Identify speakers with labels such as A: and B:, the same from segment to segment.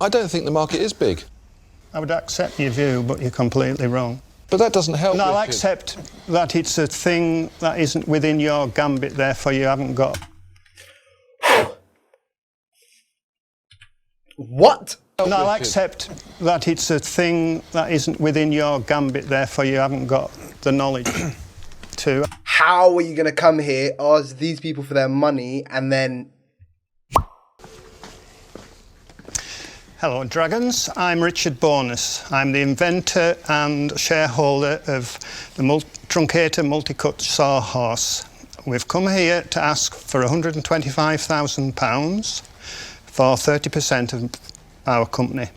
A: I don't think the market is big.
B: I would accept your view, but you're completely wrong.
A: But that doesn't help.
B: No, I'll
A: Richard.
B: accept that it's a thing that isn't within your gambit, therefore you haven't got...
C: What?
B: No, I'll
A: Richard.
B: accept that it's a thing that isn't within your gambit, therefore you haven't got the knowledge to...
C: How are you going to come here, ask these people for their money, and then...
B: Hello, Dragons. I'm Richard Bonus. I'm the inventor and shareholder of the Truncator Multi-Cut Sawhorse. We've come here to ask for £125,000 for 30% of our company.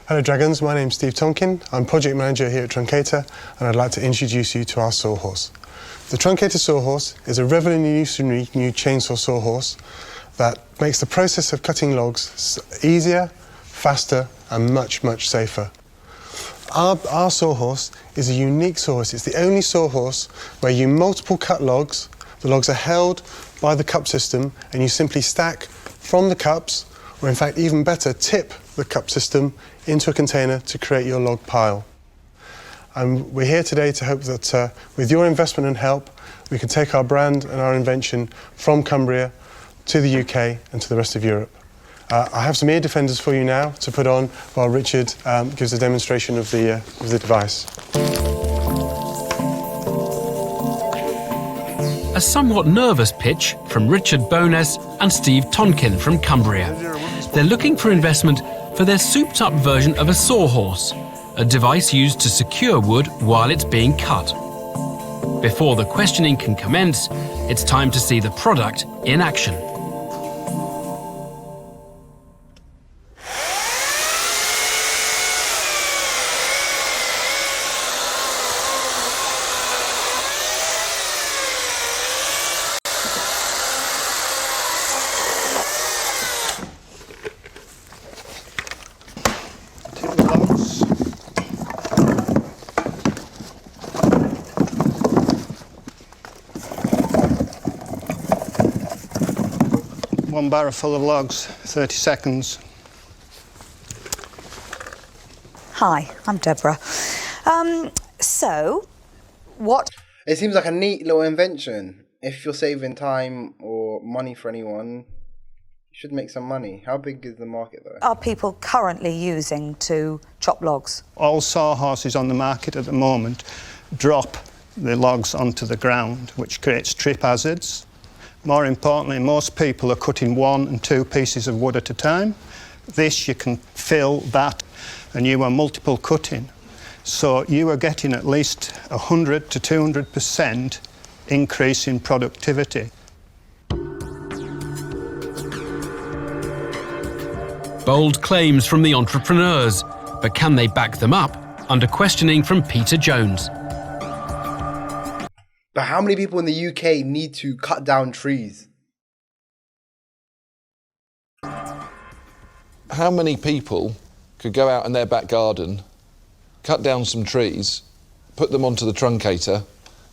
D: Hello Dragons, my name's Steve Tonkin. I'm project manager here at Truncator and I'd like to introduce you to our sawhorse. The Truncator Sawhorse is a revolutionary new chainsaw sawhorse that makes the process of cutting logs easier, faster and much safer. Our sawhorse is a unique sawhorse. It's the only sawhorse where you multiple cut logs, the logs are held by the cup system and you simply stack from the cups, or in fact even better, tip the cup system into a container to create your log pile. And we're here today to hope that with your investment and help, we can take our brand and our invention from Cumbria to the UK and to the rest of Europe. I have some ear defenders for you now to put on while Richard gives a demonstration of the device.
E: A somewhat nervous pitch from Richard Bowness and Steve Tonkin from Cumbria. They're looking for investment for their souped-up version of a sawhorse, a device used to secure wood while it's being cut. Before the questioning can commence, it's time to see the product in action.
B: One barrow full of logs, 30 seconds.
F: Hi, I'm Deborah. So, what...
C: It seems like a neat little invention. If you're saving time or money for anyone, you should make some money. How big is the market though?
F: are people currently using to chop logs?
B: All sawhorses on the market at the moment drop the logs onto the ground, which creates trip hazards. More importantly, most people are cutting 1 and 2 pieces of wood at a time. This, you can fill that, and you are multiple cutting. So you are getting at least 100 to 200% increase in productivity.
E: Bold claims from the entrepreneurs, but can they back them up? Under questioning from Peter Jones.
C: But how many people in the UK need to cut down trees?
A: How many people could go out in their back garden, cut down some trees, put them onto the truncator,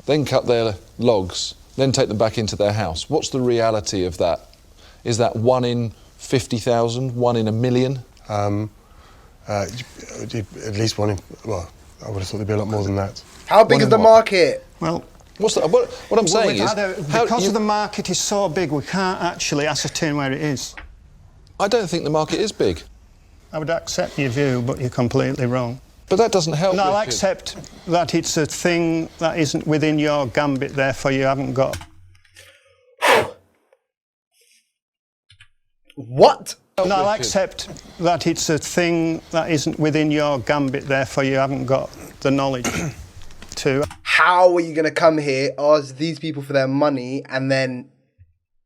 A: then cut their logs, then take them back into their house? What's the reality of that? Is that 1 in 50,000, 1 in a million?
D: At least 1 in... Well, I would have thought there'd be a lot more than that.
C: How big is the market?
B: Well,
A: What's the, what I'm saying is...
B: because the market is so big, we can't actually ascertain where it is.
A: I don't think the market is big.
B: I would accept your view, but you're completely wrong.
A: But that doesn't help.
B: No, I'll
A: Richard.
B: accept that it's a thing that isn't within your gambit, therefore you haven't got...
C: What?
B: No, I'll
A: Richard.
B: accept that it's a thing that isn't within your gambit, therefore you haven't got the knowledge to...
C: How are you going to come here, ask these people for their money, and then...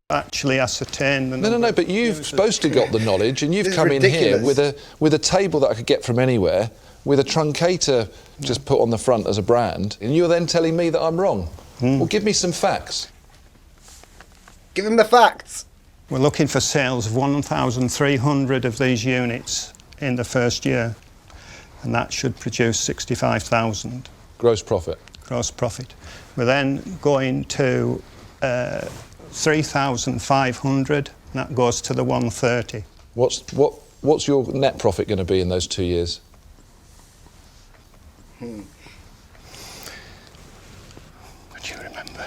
B: actually ascertain the
A: No, but you've supposed to got the knowledge, and you've
C: This is
A: come in here
C: ridiculous.
A: with a table that I could get from anywhere, with a truncator just put on the front as a brand, and you're then telling me that I'm wrong. Well, give me some facts.
C: Give them the facts.
B: We're looking for sales of 1,300 of these units in the first year, and that should produce 65,000
A: Gross profit.
B: gross profit. We're then going to 3,500, and that goes to the 130.
A: What what's your net profit going to be in those 2 years?
B: What do you remember?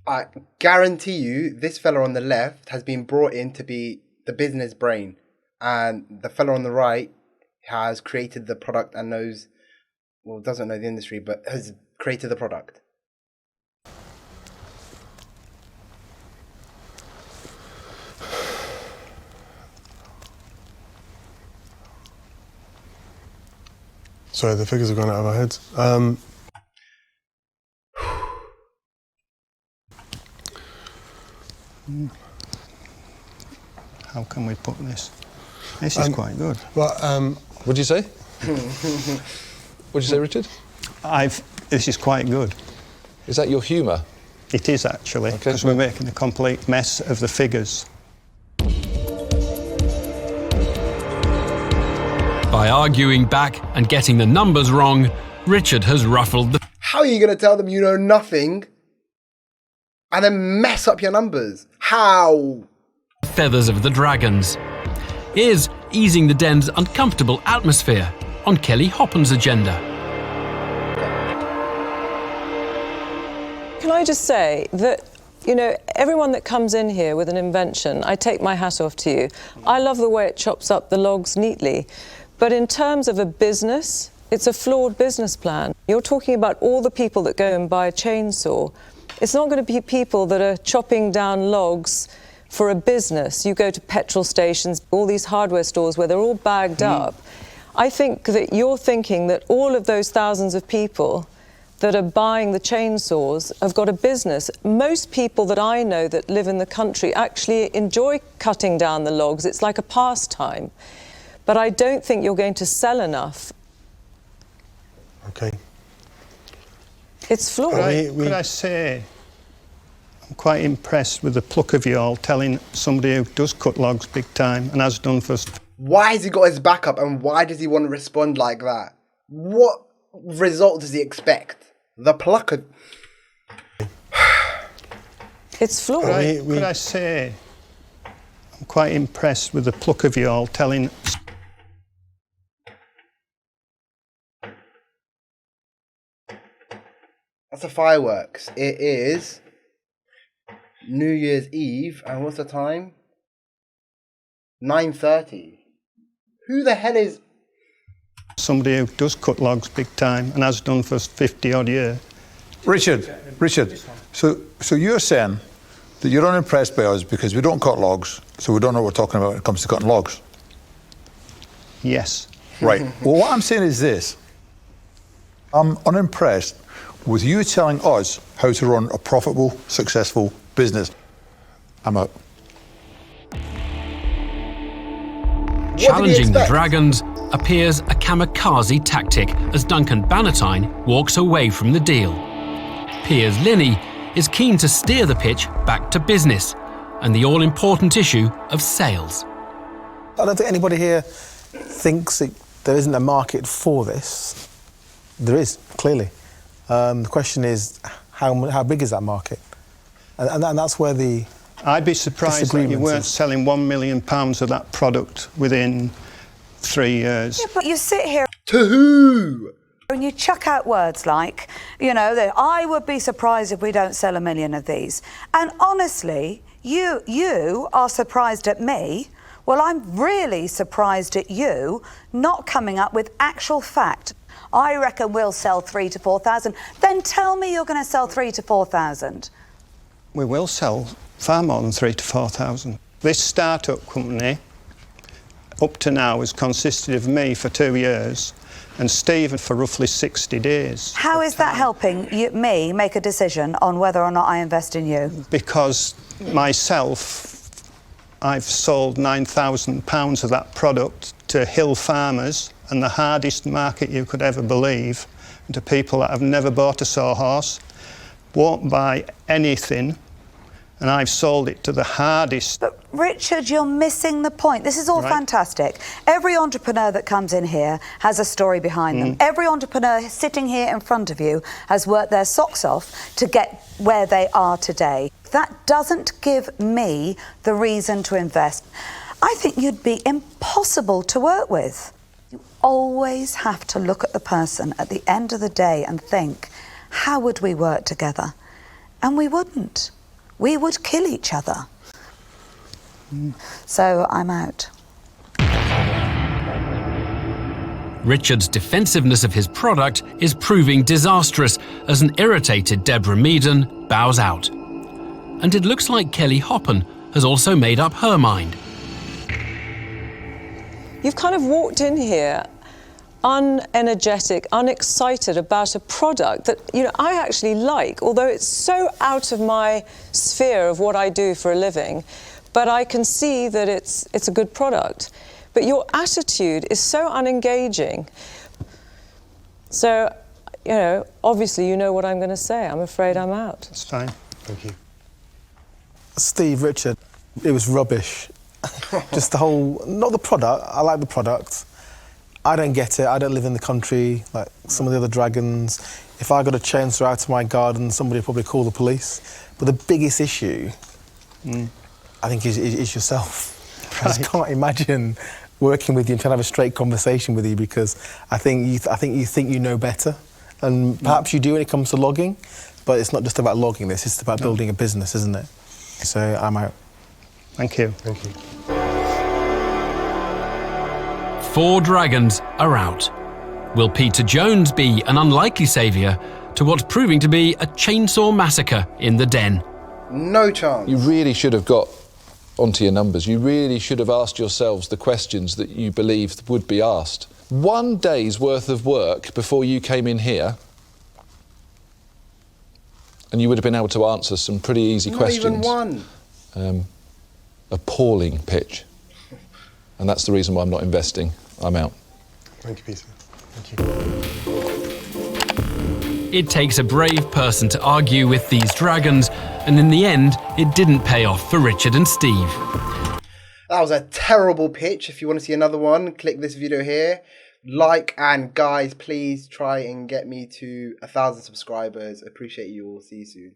C: I guarantee you, this fella on the left has been brought in to be the business brain, and the fella on the right has created the product and knows, well, doesn't know the industry, but has created the product.
D: Sorry, the figures have gone out of our heads.
B: How can we put this? This is quite good.
D: Well,
A: What'd you say? What'd you say, Richard?
B: This is quite good.
A: Is that your humour?
B: It is actually,
A: Okay.
B: because we're making a complete mess of the figures.
E: By arguing back and getting the numbers wrong, Richard has ruffled the
C: How are you going to tell them you know nothing and then mess up your numbers? How?
E: feathers of the dragons. Here's easing the den's uncomfortable atmosphere on Kelly Hoppen's agenda.
G: Can I just say that, you know, everyone that comes in here with an invention, I take my hat off to you. I love the way it chops up the logs neatly. But in terms of a business, it's a flawed business plan. You're talking about all the people that go and buy a chainsaw. It's not going to be people that are chopping down logs for a business. You go to petrol stations, all these hardware stores where they're all bagged up. I think that you're thinking that all of those thousands of people that are buying the chainsaws have got a business. Most people that I know that live in the country actually enjoy cutting down the logs. It's like a pastime. But I don't think you're going to sell enough.
D: Okay.
G: It's flawed.
B: Could I say, I'm quite impressed with the pluck of you all telling somebody who does cut logs big time and has done for...
C: Why has he got his back up and why does he want to respond like that? What result does he expect? The pluck of...
G: It's flawed.
B: Could I say, I'm quite impressed with the pluck of you all telling...
C: That's a fireworks. It is New Year's Eve, and what's the time? 9:30. Who the hell is...
B: Somebody who does cut logs big time and has done for 50 odd years.
H: Richard, so you're saying that you're unimpressed by us because we don't cut logs, so we don't know what we're talking about when it comes to cutting logs.
B: Yes.
H: Right. Well, what I'm saying is this. I'm unimpressed with you telling us how to run a profitable, successful business. I'm out.
E: Challenging the dragons appears a kamikaze tactic as Duncan Bannatyne walks away from the deal. Piers Linney is keen to steer the pitch back to business and the all-important issue of sales.
I: I don't think anybody here thinks that there isn't a market for this. There is, clearly. The question is, how big is that market? And that's where the
B: I'd be surprised that you weren't selling £1 million of that product within 3 years.
F: Yeah, but you sit here
C: To who?
F: and you chuck out words like, you know, that I would be surprised if we don't sell 1 million of these. And honestly, you are surprised at me. Well, I'm really surprised at you not coming up with actual fact. I reckon we'll sell 3,000 to 4,000. Then tell me you're going to sell 3,000 to 4,000.
B: We will sell far more than 3,000 to 4,000. This start-up company, up to now, has consisted of me for 2 years and Stephen for roughly 60 days.
F: How is that helping me make a decision on whether or not I invest in you?
B: Because myself, I've sold £9,000 of that product to hill farmers and the hardest market you could ever believe, and to people that have never bought a sawhorse, won't buy anything, and I've sold it to the hardest.
F: But Richard, you're missing the point. This is all fantastic. Every entrepreneur that comes in here has a story behind them. Every entrepreneur sitting here in front of you has worked their socks off to get where they are today. that doesn't give me the reason to invest. I think you'd be impossible to work with. You always have to look at the person at the end of the day and think, how would we work together? And we wouldn't. We would kill each other. So I'm out.
E: Richard's defensiveness of his product is proving disastrous as an irritated Deborah Meaden bows out. And it looks like Kelly Hoppen has also made up her mind.
G: You've kind of walked in here unenergetic, unexcited about a product that, you know, I actually like, although it's so out of my sphere of what I do for a living, but I can see that it's a good product. But your attitude is so unengaging. So, you know, obviously you know what I'm going to say. I'm afraid I'm out.
B: It's fine.
D: Thank you.
I: Steve, Richard, it was rubbish. Just the whole, not the product, I like the product. I don't get it, I don't live in the country like some of the other dragons. If I got a chainsaw out of my garden, somebody would probably call the police. But the biggest issue, I think, is yourself. I just can't imagine working with you and trying to have a straight conversation with you, because I think you think you know better. And perhaps you do when it comes to logging, but it's not just about logging this, it's about building a business, isn't it? So I'm out.
B: Thank you.
D: Thank you.
E: 4 dragons are out. Will Peter Jones be an unlikely saviour to what's proving to be a chainsaw massacre in the den?
C: No chance.
A: You really should have got onto your numbers. You really should have asked yourselves the questions that you believed would be asked. 1 day's worth of work before you came in here, and you would have been able to answer some pretty easy questions.
C: Not even one.
A: Appalling pitch. And that's the reason why I'm not investing. I'm out.
D: Thank you, Peter. Thank you.
E: It takes a brave person to argue with these dragons, and in the end, it didn't pay off for Richard and Steve.
C: That was a terrible pitch. If you want to see another one, click this video here. Like, and guys, please try and get me to 1,000 subscribers. Appreciate you all. See you soon.